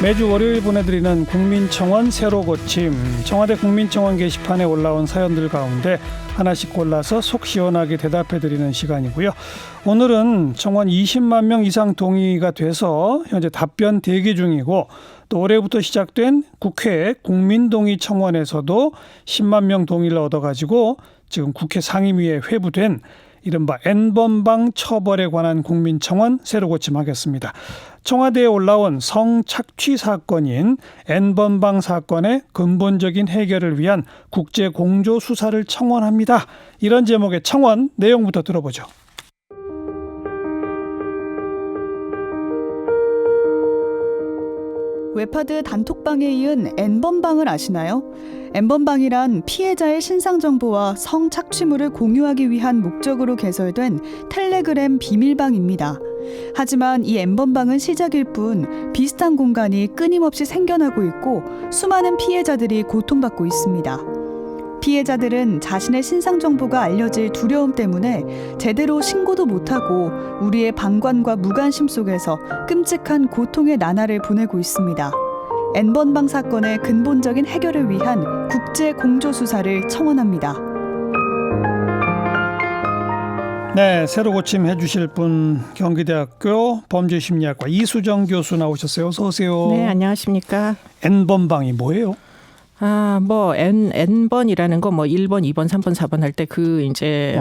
매주 월요일 보내드리는 국민청원 새로 고침. 청와대 국민청원 게시판에 올라온 사연들 가운데 하나씩 골라서 속 시원하게 대답해드리는 시간이고요. 오늘은 청원 20만 명 이상 동의가 돼서 현재 답변 대기 중이고, 또 올해부터 시작된 국회 국민동의 청원에서도 10만 명 동의를 얻어가지고 지금 국회 상임위에 회부된 이른바 N번방 처벌에 관한 국민청원 새로 고침하겠습니다. 청와대에 올라온 성착취 사건인 N번방 사건의 근본적인 해결을 위한 국제 공조 수사를 청원합니다. 이런 제목의 청원 내용부터 들어보죠. 웹하드 단톡방에 이은 N번방을 아시나요? N번방이란 피해자의 신상정보와 성착취물을 공유하기 위한 목적으로 개설된 텔레그램 비밀방입니다. 하지만 이 N번방은 시작일 뿐 비슷한 공간이 끊임없이 생겨나고 있고 수많은 피해자들이 고통받고 있습니다. 피해자들은 자신의 신상정보가 알려질 두려움 때문에 제대로 신고도 못하고 우리의 방관과 무관심 속에서 끔찍한 고통의 나날을 보내고 있습니다. N번방 사건의 근본적인 해결을 위한 국제 공조 수사를 청원합니다. 네, 새로 고침해 주실 분 경기대학교 범죄심리학과 이수정 교수 나오셨어요. 어서 오세요. 네, 안녕하십니까. N번방이 뭐예요? N번이라는 거 1번, 2번, 3번, 4번 할 때 이제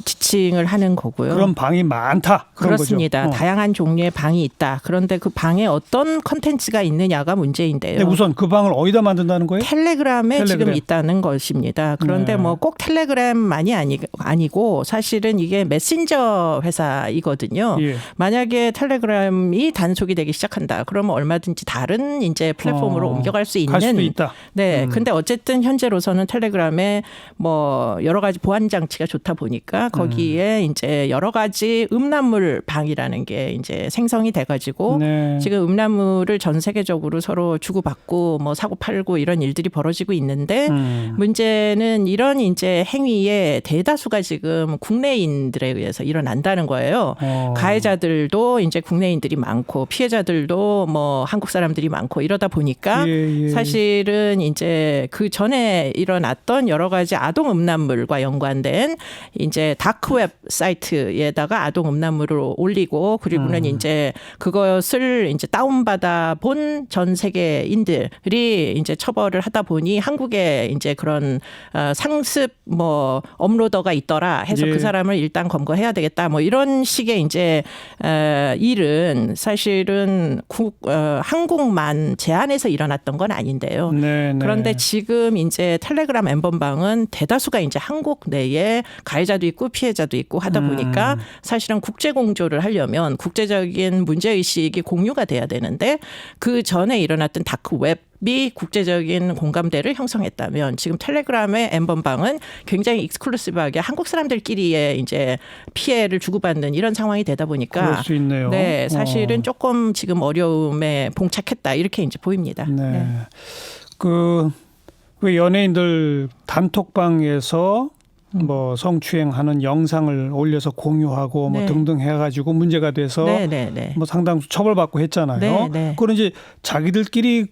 지칭을 하는 거고요. 그런 방이 많다. 그런 그렇습니다. 거죠. 다양한 종류의 방이 있다. 그런데 그 방에 어떤 컨텐츠가 있느냐가 문제인데요. 네, 우선 그 방을 어디다 만든다는 거예요? 텔레그램에 지금 있다는 것입니다. 그런데 꼭 텔레그램만이 아니고 사실은 이게 메신저 회사이거든요. 예. 만약에 텔레그램이 단속이 되기 시작한다. 그러면 얼마든지 다른 이제 플랫폼으로 옮겨갈 수 있는. 갈 수도 있다. 네. 근데 어쨌든 현재로서는 텔레그램에 여러 가지 보안 장치가 좋다 보니까 거기에 이제 여러 가지 음란물 방이라는 게 이제 생성이 돼가지고 네. 지금 음란물을 전 세계적으로 서로 주고받고 사고 팔고 이런 일들이 벌어지고 있는데 문제는 이런 이제 행위의 대다수가 지금 국내인들에 의해서 일어난다는 거예요. 가해자들도 이제 국내인들이 많고 피해자들도 한국 사람들이 많고 이러다 보니까 사실은 이제 그 전에 일어났던 여러 가지 아동 음란물과 연관된 이제 다크웹 사이트에다가 아동 음란물을 올리고 그리고는 이제 그것을 이제 다운받아 본 전 세계인들이 이제 처벌을 하다 보니 한국에 이제 그런 상습 업로더가 있더라 해서 그 사람을 일단 검거해야 되겠다 이런 식의 이제 일은 사실은 한국만 제한해서 일어났던 건 아닌데요. 그런데 지금 이제 텔레그램 N번방은 대다수가 이제 한국 내에 가해자도 있고 피해자도 있고 하다 보니까 사실은 국제 공조를 하려면 국제적인 문제의식이 공유가 돼야 되는데 그 전에 일어났던 다크웹이 국제적인 공감대를 형성했다면 지금 텔레그램의 N번방은 굉장히 익스클루시브하게 한국 사람들끼리의 이제 피해를 주고받는 이런 상황이 되다 보니까 그럴 수 있네요. 네, 사실은 조금 지금 어려움에 봉착했다 이렇게 이제 보입니다. 네. 그 연예인들 단톡방에서 성추행하는 영상을 올려서 공유하고 등등 해가지고 문제가 돼서 상당수 처벌받고 했잖아요. 그건 이제 자기들끼리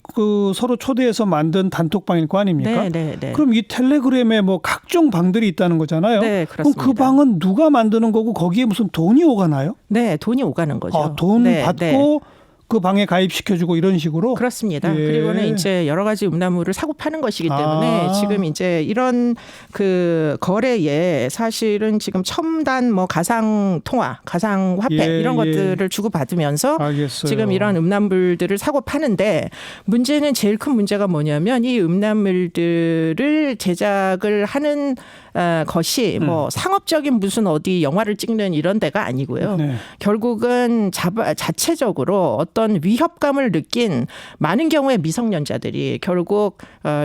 서로 초대해서 만든 단톡방일 거 아닙니까? 그럼 이 텔레그램에 각종 방들이 있다는 거잖아요. 네, 그렇습니다. 그럼 그 방은 누가 만드는 거고 거기에 무슨 돈이 오가나요? 네, 돈이 오가는 거죠. 돈 받고 그 방에 가입시켜주고 이런 식으로? 그렇습니다. 그리고는 이제 여러 가지 음란물을 사고 파는 것이기 때문에 지금 이제 이런 그 거래에 사실은 지금 첨단 가상 통화, 가상 화폐 이런 것들을 주고받으면서 알겠어요. 지금 이런 음란물들을 사고 파는데 문제는 제일 큰 문제가 뭐냐면 이 음란물들을 제작을 하는 것이 상업적인 무슨 어디 영화를 찍는 이런 데가 아니고요. 결국은 자체적으로 어떤 위협감을 느낀 많은 경우에 미성년자들이 결국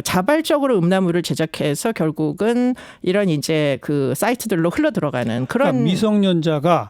자발적으로 음란물을 제작해서 결국은 이런 이제 그 사이트들로 흘러 들어가는 그런 그러니까 미성년자가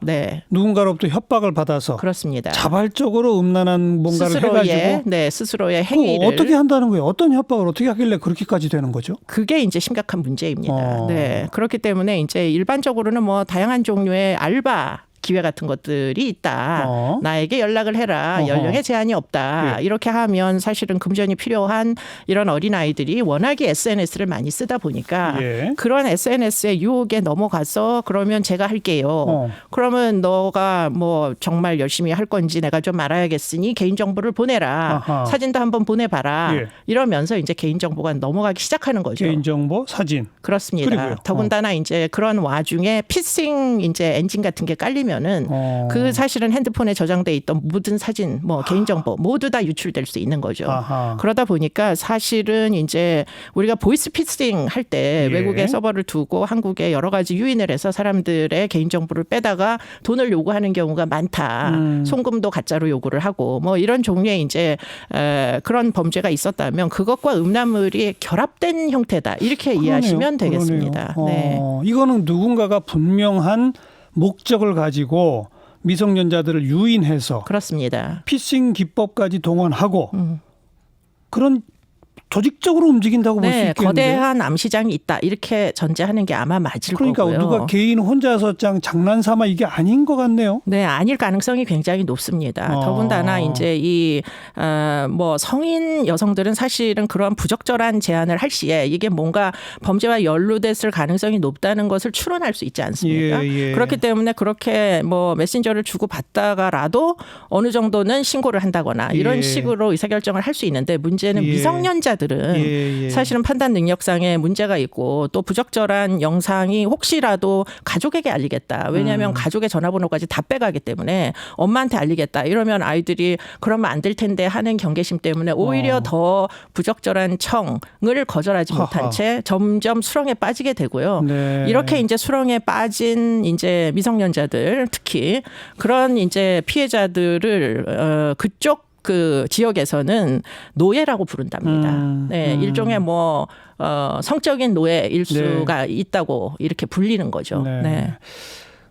누군가로부터 협박을 받아서 그렇습니다. 자발적으로 음란한 뭔가를 해가지고 스스로의 행위를 어떻게 한다는 거예요? 어떤 협박을 어떻게 하길래 그렇게까지 되는 거죠? 그게 이제 심각한 문제입니다. 그렇기 때문에 이제 일반적으로는 다양한 종류의 알바 기회 같은 것들이 있다. 나에게 연락을 해라. 연령에 제한이 없다. 예. 이렇게 하면 사실은 금전이 필요한 이런 어린아이들이 워낙에 SNS를 많이 쓰다 보니까 예. 그런 SNS의 유혹에 넘어가서 그러면 제가 할게요. 그러면 너가 뭐 정말 열심히 할 건지 내가 좀 알아야겠으니 개인정보를 보내라. 아하. 사진도 한번 보내봐라. 예. 이러면서 이제 개인정보가 넘어가기 시작하는 거죠. 개인정보, 사진. 그렇습니다. 그리고요. 더군다나 이제 그런 와중에 피싱 이제 엔진 같은 게 깔리면은 그 사실은 핸드폰에 저장돼 있던 모든 사진, 뭐 개인정보 모두 다 유출될 수 있는 거죠. 아하. 그러다 보니까 사실은 이제 우리가 보이스 피싱 할 때 예. 외국에 서버를 두고 한국에 여러 가지 유인을 해서 사람들의 개인정보를 빼다가 돈을 요구하는 경우가 많다. 송금도 가짜로 요구를 하고 뭐 이런 종류의 이제 그런 범죄가 있었다면 그것과 음란물이 결합된 형태다. 이렇게 이해하시면 되겠습니다. 네. 이거는 누군가가 분명한 목적을 가지고 미성년자들을 유인해서 그렇습니다. 피싱 기법까지 동원하고 그런 조직적으로 움직인다고 볼 수 있겠는데. 거대한 암시장이 있다. 이렇게 전제하는 게 아마 맞을 그러니까 거고요. 누가 개인 혼자서 장난삼아 이게 아닌 것 같네요. 네, 아닐 가능성이 굉장히 높습니다. 더군다나 이제 이 뭐 성인 여성들은 사실은 그런 부적절한 제안을 할 시에 이게 뭔가 범죄와 연루됐을 가능성이 높다는 것을 추론할 수 있지 않습니까? 예. 그렇기 때문에 그렇게 뭐 메신저를 주고 받다가라도 어느 정도는 신고를 한다거나 이런 식으로 의사결정을 할 수 있는데 문제는 미성년자들은 사실은 판단 능력상의 문제가 있고 또 부적절한 영상이 혹시라도 가족에게 알리겠다. 왜냐하면 가족의 전화번호까지 다 빼가기 때문에 엄마한테 알리겠다. 이러면 아이들이 그러면 안 될 텐데 하는 경계심 때문에 오히려 더 부적절한 청을 거절하지 못한 채 점점 수렁에 빠지게 되고요. 네. 이렇게 이제 수렁에 빠진 이제 미성년자들 특히 그런 이제 피해자들을 그쪽 그 지역에서는 노예라고 부른답니다. 네, 일종의 뭐 성적인 노예일 수가 있다고 이렇게 불리는 거죠. 네.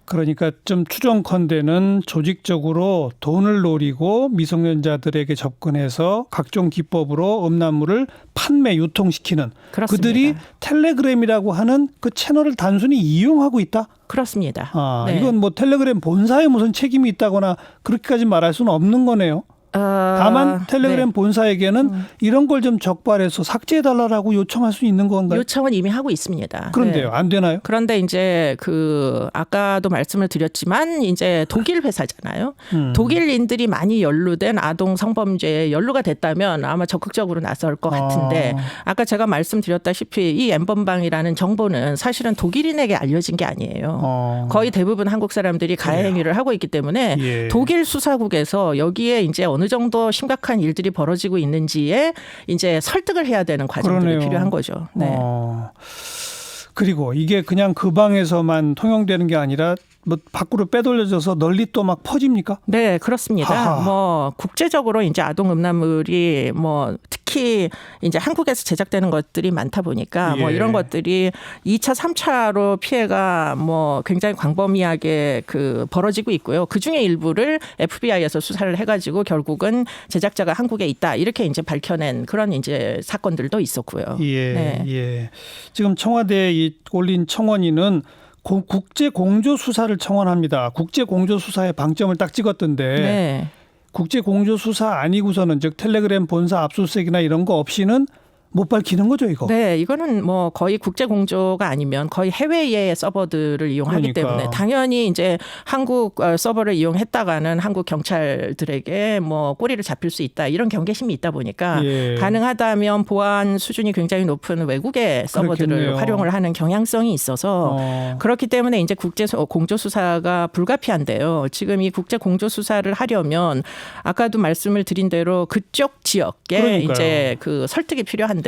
그러니까 좀 추정컨대는 조직적으로 돈을 노리고 미성년자들에게 접근해서 각종 기법으로 음란물을 판매 유통시키는 그렇습니다. 그들이 텔레그램이라고 하는 그 채널을 단순히 이용하고 있다. 그렇습니다. 이건 뭐 텔레그램 본사에 무슨 책임이 있다거나 그렇게까지 말할 수는 없는 거네요. 다만 텔레그램 본사에게는 이런 걸 좀 적발해서 삭제해달라고 요청할 수 있는 건가요? 요청은 이미 하고 있습니다. 그런데요, 안 되나요? 그런데 이제 그 아까도 말씀을 드렸지만 이제 독일 회사잖아요. 독일인들이 많이 연루된 아동 성범죄에 연루가 됐다면 아마 적극적으로 나설 것 같은데 아까 제가 말씀드렸다시피 이 N번방이라는 정보는 사실은 독일인에게 알려진 게 아니에요. 거의 대부분 한국 사람들이 가해 행위를 하고 있기 때문에 독일 수사국에서 여기에 이제 어느 정도 심각한 일들이 벌어지고 있는지에 이제 설득을 해야 되는 과정들이 필요한 거죠. 네. 그리고 이게 그냥 그 방에서만 통용되는 게 아니라 뭐 밖으로 빼돌려져서 널리 또 막 퍼집니까? 네, 그렇습니다. 하하. 뭐 국제적으로 이제 아동 음란물이 뭐 특히 이제 한국에서 제작되는 것들이 많다 보니까 뭐 이런 것들이 2차, 3차로 피해가 뭐 굉장히 광범위하게 그 벌어지고 있고요. 그 중에 일부를 FBI에서 수사를 해가지고 결국은 제작자가 한국에 있다 이렇게 이제 밝혀낸 그런 이제 사건들도 있었고요. 지금 청와대에 올린 청원인은 국제 공조 수사를 청원합니다. 국제 공조 수사에 방점을 딱 찍었던데 국제 공조 수사 아니고서는 즉 텔레그램 본사 압수수색이나 이런 거 없이는 못 밝히는 거죠, 이거. 네, 이거는 뭐 거의 국제 공조가 아니면 거의 해외의 서버들을 이용하기 때문에 당연히 이제 한국 서버를 이용했다가는 한국 경찰들에게 뭐 꼬리를 잡힐 수 있다 이런 경계심이 있다 보니까 가능하다면 보안 수준이 굉장히 높은 외국의 서버들을 그렇겠네요. 활용을 하는 경향성이 있어서 그렇기 때문에 이제 국제 공조 수사가 불가피한데요. 지금 이 국제 공조 수사를 하려면 아까도 말씀을 드린 대로 그쪽 지역에 이제 그 설득이 필요한데.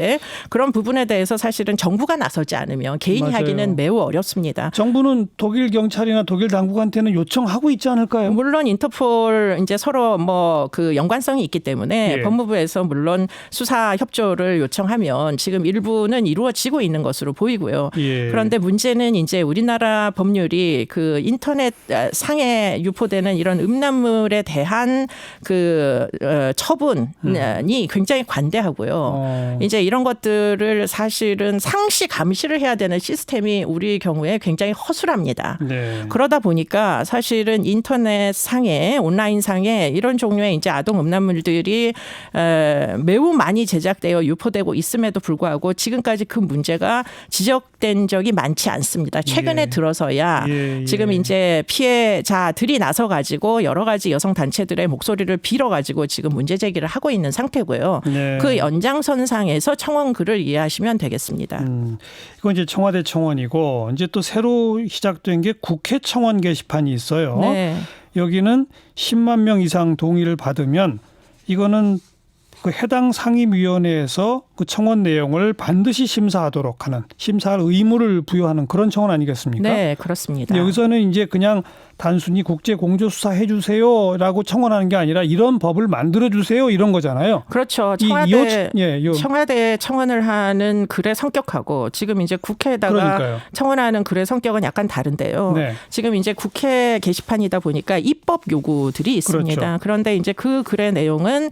그런 부분에 대해서 사실은 정부가 나서지 않으면 개인이 하기는 매우 어렵습니다. 정부는 독일 경찰이나 독일 당국한테는 요청하고 있지 않을까요? 물론 인터폴 이제 서로 뭐 그 연관성이 있기 때문에 법무부에서 물론 수사 협조를 요청하면 지금 일부는 이루어지고 있는 것으로 보이고요. 그런데 문제는 이제 우리나라 법률이 그 인터넷 상에 유포되는 이런 음란물에 대한 그 처분이 굉장히 관대하고요. 이제 이런 것들을 사실은 상시 감시를 해야 되는 시스템이 우리 경우에 굉장히 허술합니다. 네. 그러다 보니까 사실은 인터넷 상에 온라인 상에 이런 종류의 이제 아동 음란물들이 매우 많이 제작되어 유포되고 있음에도 불구하고 지금까지 그 문제가 지적된 적이 많지 않습니다. 최근에 예. 들어서야 지금 이제 피해자들이 나서 가지고 여러 가지 여성 단체들의 목소리를 빌어 가지고 지금 문제 제기를 하고 있는 상태고요. 네. 그 연장선상에서 청원 글을 이해하시면 되겠습니다. 이건 이제 청와대 청원이고 이제 또 새로 시작된 게 국회 청원 게시판이 있어요. 네. 여기는 10만 명 이상 동의를 받으면 이거는 그 해당 상임위원회에서 그 청원 내용을 반드시 심사하도록 하는 심사할 의무를 부여하는 그런 청원 아니겠습니까? 네, 그렇습니다. 여기서는 이제 그냥 단순히 국제 공조 수사 해주세요라고 청원하는 게 아니라 이런 법을 만들어 주세요 이런 거잖아요. 그렇죠. 청와대 청원을 하는 글의 성격하고 지금 이제 국회에다가 그러니까요. 청원하는 글의 성격은 약간 다른데요. 네. 지금 이제 국회 게시판이다 보니까 입법 요구들이 있습니다. 그렇죠. 그런데 이제 그 글의 내용은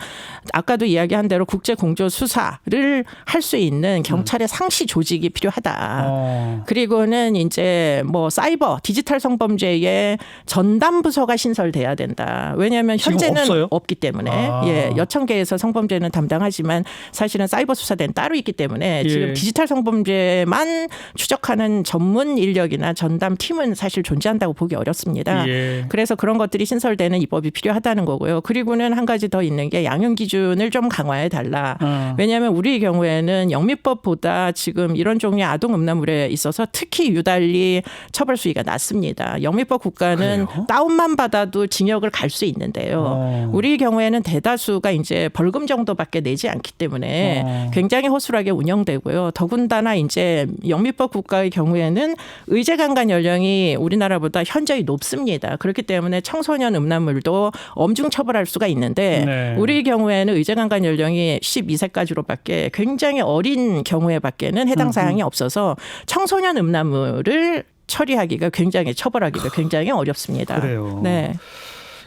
아까도 이야기한 대로 국제 공조 수사를 할 수 있는 경찰의 상시 조직이 필요하다. 그리고는 이제 뭐 사이버 디지털 성범죄의 전담 부서가 신설돼야 된다. 왜냐하면 현재는 없어요? 없기 때문에 예, 여천 개에서 성범죄는 담당하지만 사실은 사이버 수사대는 따로 있기 때문에 지금 디지털 성범죄만 추적하는 전문 인력이나 전담 팀은 사실 존재한다고 보기 어렵습니다. 그래서 그런 것들이 신설되는 입법이 필요하다는 거고요. 그리고는 한 가지 더 있는 게 양형 기준을 좀 강화해 달라. 왜냐하면 우리 경우에는 영미법보다 지금 이런 종류의 아동 음란물에 있어서 특히 유달리 처벌 수위가 낮습니다. 영미법 국가는 그래요? 다운만 받아도 징역을 갈 수 있는데요. 우리 경우에는 대다수가 이제 벌금 정도밖에 내지 않기 때문에 굉장히 허술하게 운영되고요. 더군다나 이제 영미법 국가의 경우에는 의제 강간 연령이 우리나라보다 현저히 높습니다. 그렇기 때문에 청소년 음란물도 엄중 처벌할 수가 있는데 네. 우리 경우에는 의제 강간 연령이 12세까지로밖에 굉장히 어린 경우에밖에는 해당 사항이 없어서 청소년 음란물을 처리하기가 처벌하기가 굉장히 어렵습니다. 그래요. 네.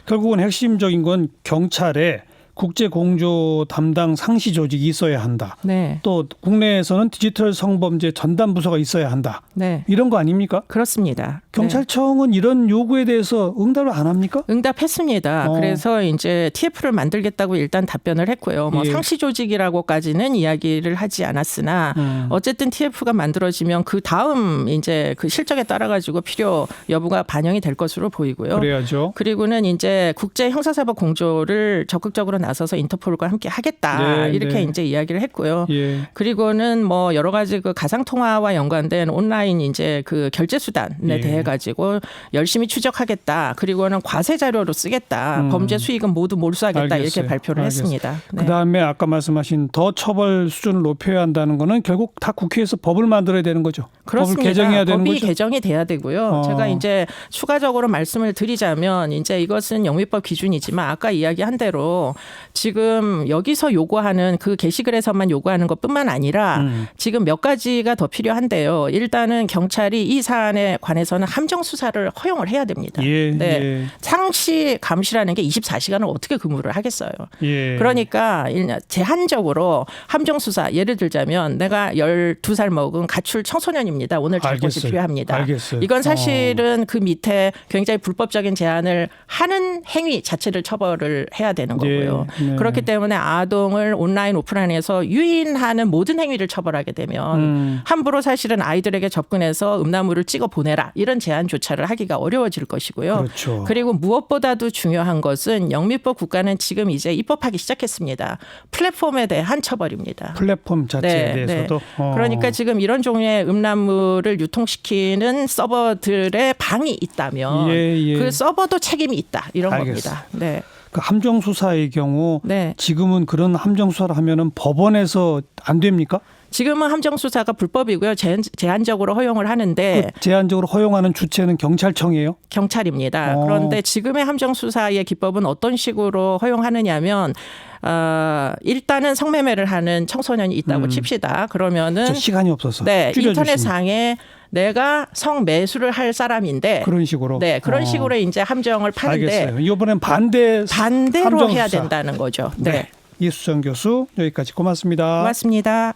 결국은 핵심적인 건 경찰에 국제 공조 담당 상시 조직이 있어야 한다. 네. 또 국내에서는 디지털 성범죄 전담 부서가 있어야 한다. 네. 이런 거 아닙니까? 그렇습니다. 경찰청은 이런 요구에 대해서 응답을 안 합니까? 응답했습니다. 그래서 이제 TF를 만들겠다고 일단 답변을 했고요. 뭐 상시 조직이라고까지는 이야기를 하지 않았으나 어쨌든 TF가 만들어지면 그 다음 이제 그 실적에 따라 가지고 필요 여부가 반영이 될 것으로 보이고요. 그래야죠. 그리고는 이제 국제 형사사법 공조를 적극적으로 나서서 인터폴과 함께 하겠다. 이렇게 이제 이야기를 했고요. 그리고는 뭐 여러 가지 그 가상 통화와 연관된 온라인 이제 그 결제 수단에 대해 가지고 열심히 추적하겠다. 그리고는 과세 자료로 쓰겠다. 범죄 수익은 모두 몰수하겠다. 알겠어요. 이렇게 발표를 했습니다. 네. 그다음에 아까 말씀하신 더 처벌 수준을 높여야 한다는 거는 결국 다 국회에서 법을 만들어야 되는 거죠. 그렇습니다. 법을 개정해야 되는 법이 거죠. 개정이 돼야 되고요. 제가 이제 추가적으로 말씀을 드리자면 이제 이것은 영미법 기준이지만 아까 이야기한 대로 지금 여기서 요구하는 그 게시글에서만 요구하는 것뿐만 아니라 지금 몇 가지가 더 필요한데요. 일단은 경찰이 이 사안에 관해서는 함정 수사를 허용을 해야 됩니다. 네. 상시 감시라는 게 24시간을 어떻게 근무를 하겠어요. 그러니까 제한적으로 함정 수사 예를 들자면 내가 12살 먹은 가출 청소년입니다. 오늘 잘 것이 필요합니다. 알겠어요. 이건 사실은 그 밑에 굉장히 불법적인 제한을 하는 행위 자체를 처벌을 해야 되는 거고요. 그렇기 때문에 아동을 온라인 오프라인에서 유인하는 모든 행위를 처벌하게 되면 함부로 사실은 아이들에게 접근해서 음란물을 찍어 보내라 이런 제한조차를 하기가 어려워질 것이고요. 그렇죠. 그리고 무엇보다도 중요한 것은 영미법 국가는 지금 이제 입법하기 시작했습니다. 플랫폼에 대한 처벌입니다. 플랫폼 자체에 대해서도. 그러니까 지금 이런 종류의 음란물을 유통시키는 서버들의 방이 있다면 그 서버도 책임이 있다 이런 겁니다. 네. 그 함정 수사의 경우 지금은 그런 함정 수사를 하면은 법원에서 안 됩니까? 지금은 함정 수사가 불법이고요. 제한적으로 허용을 하는데 그 제한적으로 허용하는 주체는 경찰청이에요? 경찰입니다. 그런데 지금의 함정 수사의 기법은 어떤 식으로 허용하느냐면 일단은 성매매를 하는 청소년이 있다고 칩시다. 그러면은 시간이 없어서 인터넷상에 내가 성매수를 할 사람인데 그런 식으로 그런 식으로 이제 함정을 파는데 알겠어요. 이번엔 반대로 해야 된다는 거죠. 이수정 교수 여기까지 고맙습니다. 고맙습니다.